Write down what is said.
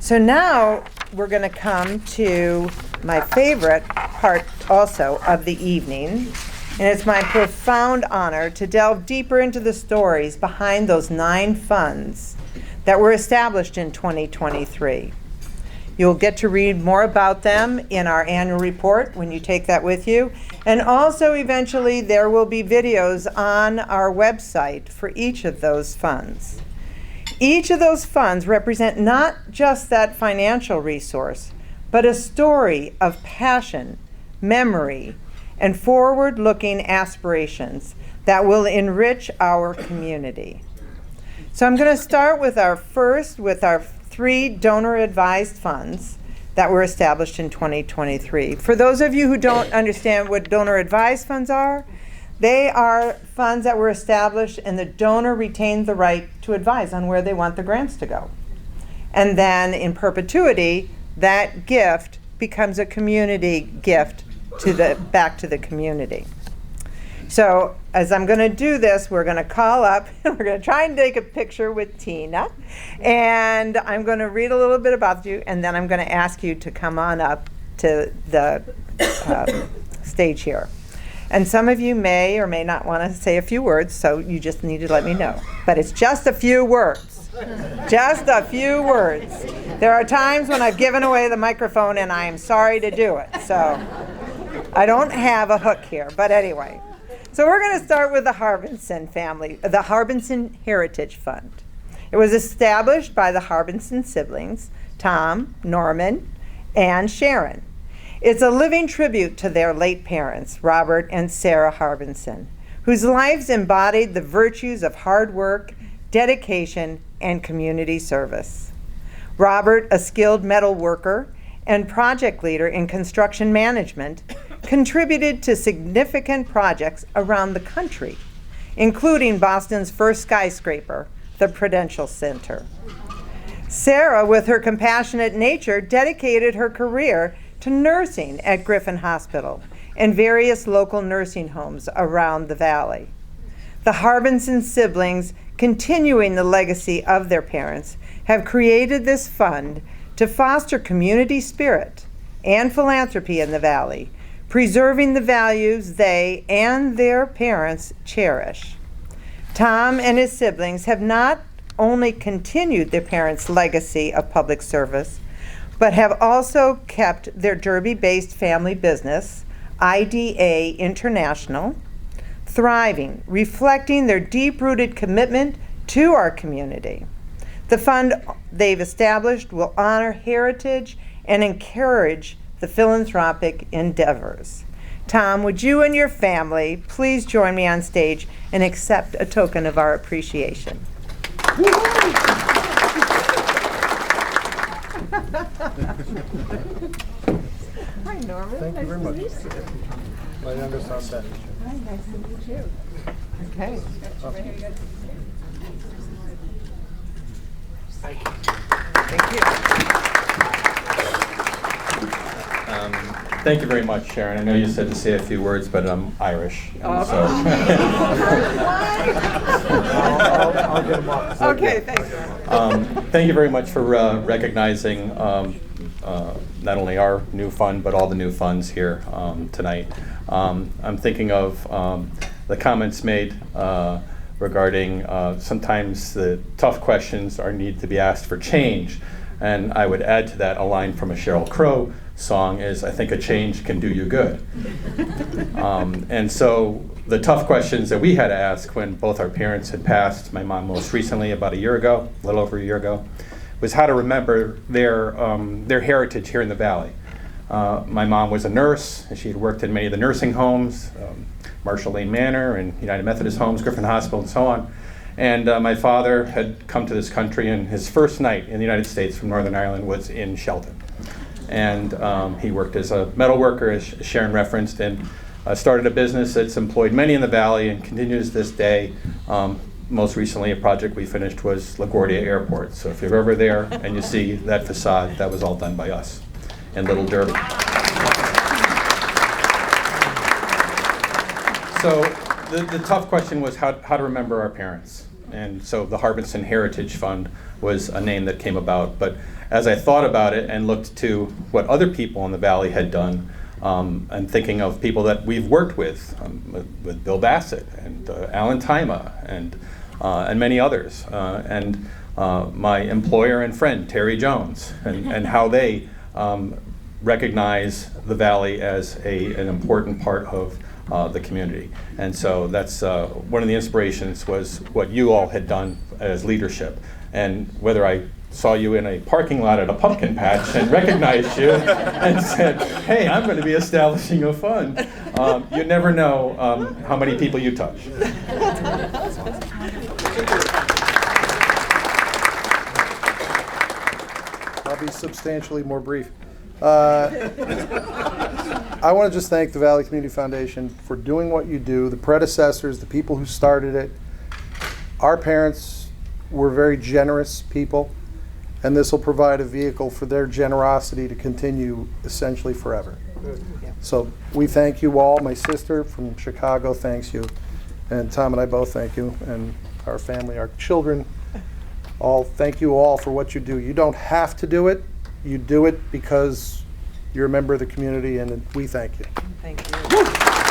So now we're going to come to my favorite part also of the evening. And it's my profound honor to delve deeper into the stories behind those 9 funds that were established in 2023. You'll get to read more about them in our annual report when you take that with you. And also eventually there will be videos on our website for each of those funds. Each of those funds represent not just that financial resource, but a story of passion, memory, and forward-looking aspirations that will enrich our community. So I'm going to start with our 3 donor-advised funds that were established in 2023. For those of you who don't understand what donor-advised funds are, they are funds that were established and the donor retained the right to advise on where they want the grants to go. And then in perpetuity, that gift becomes a community gift back to the community. So as I'm going to do this, we're going to call up and we're going to try and take a picture with Tina. And I'm going to read a little bit about you, and then I'm going to ask you to come on up to the stage here. And some of you may or may not want to say a few words, so you just need to let me know. But it's just a few words. Just a few words. There are times when I've given away the microphone and I am sorry to do it. So I don't have a hook here, but anyway. So we're going to start with the Harbinson family, the Harbinson Heritage Fund. It was established by the Harbinson siblings, Tom, Norman, and Sharon. It's a living tribute to their late parents, Robert and Sarah Harbinson, whose lives embodied the virtues of hard work, dedication, and community service. Robert, a skilled metal worker and project leader in construction management, contributed to significant projects around the country, including Boston's first skyscraper, the Prudential Center. Sarah, with her compassionate nature, dedicated her career to nursing at Griffin Hospital and various local nursing homes around the valley. The Harbinson siblings, continuing the legacy of their parents, have created this fund to foster community spirit and philanthropy in the valley, preserving the values they and their parents cherish. Tom and his siblings have not only continued their parents' legacy of public service, but have also kept their Derby-based family business, IDA International, thriving, reflecting their deep-rooted commitment to our community. The fund they've established will honor heritage and encourage the philanthropic endeavors. Tom, would you and your family please join me on stage and accept a token of our appreciation? Hi, Norman. Thank you very much. My youngest son, Ben. Hi, nice to meet you. Okay. Thank you. Thank you very much, Sharon. I know you said to say a few words, but I'm Irish. Oh. So. I'll get them off. Okay, thanks. Thank you very much for recognizing not only our new fund, but all the new funds here tonight. I'm thinking of the comments made regarding sometimes the tough questions need to be asked for change. And I would add to that a line from a Sheryl Crow song is, I think a change can do you good. And so the tough questions that we had to ask when both our parents had passed, my mom most recently about a year ago, a little over a year ago, was how to remember their heritage here in the Valley. My mom was a nurse, and she had worked in many of the nursing homes, Marshall Lane Manor and United Methodist Homes, Griffin Hospital, and so on. And my father had come to this country, and his first night in the United States from Northern Ireland was in Shelton. And he worked as a metal worker, as Sharon referenced, and started a business that's employed many in the Valley and continues this day. Most recently, a project we finished was LaGuardia Airport. So if you're ever there and you see that facade, that was all done by us in Little Derby. So the tough question was how to remember our parents. And so the Harbinson Heritage Fund was a name that came about. But as I thought about it and looked to what other people in the Valley had done, and thinking of people that we've worked with Bill Bassett and Alan Tima and many others, and my employer and friend Terry Jones, and how they recognize the Valley as an important part of the community. And so that's one of the inspirations was what you all had done as leadership. And whether I saw you in a parking lot at a pumpkin patch and recognized you and said, hey, I'm going to be establishing a fund, you never know how many people you touch. I'll be substantially more brief. I want to just thank the Valley Community Foundation for doing what you do, the predecessors, the people who started it. Our parents were very generous people, and this will provide a vehicle for their generosity to continue essentially forever. So we thank you all. My sister from Chicago thanks you, and Tom and I both thank you, and our family, our children, all thank you all for what you do. You don't have to do it. You do it because you're a member of the community, and we thank you. Thank you.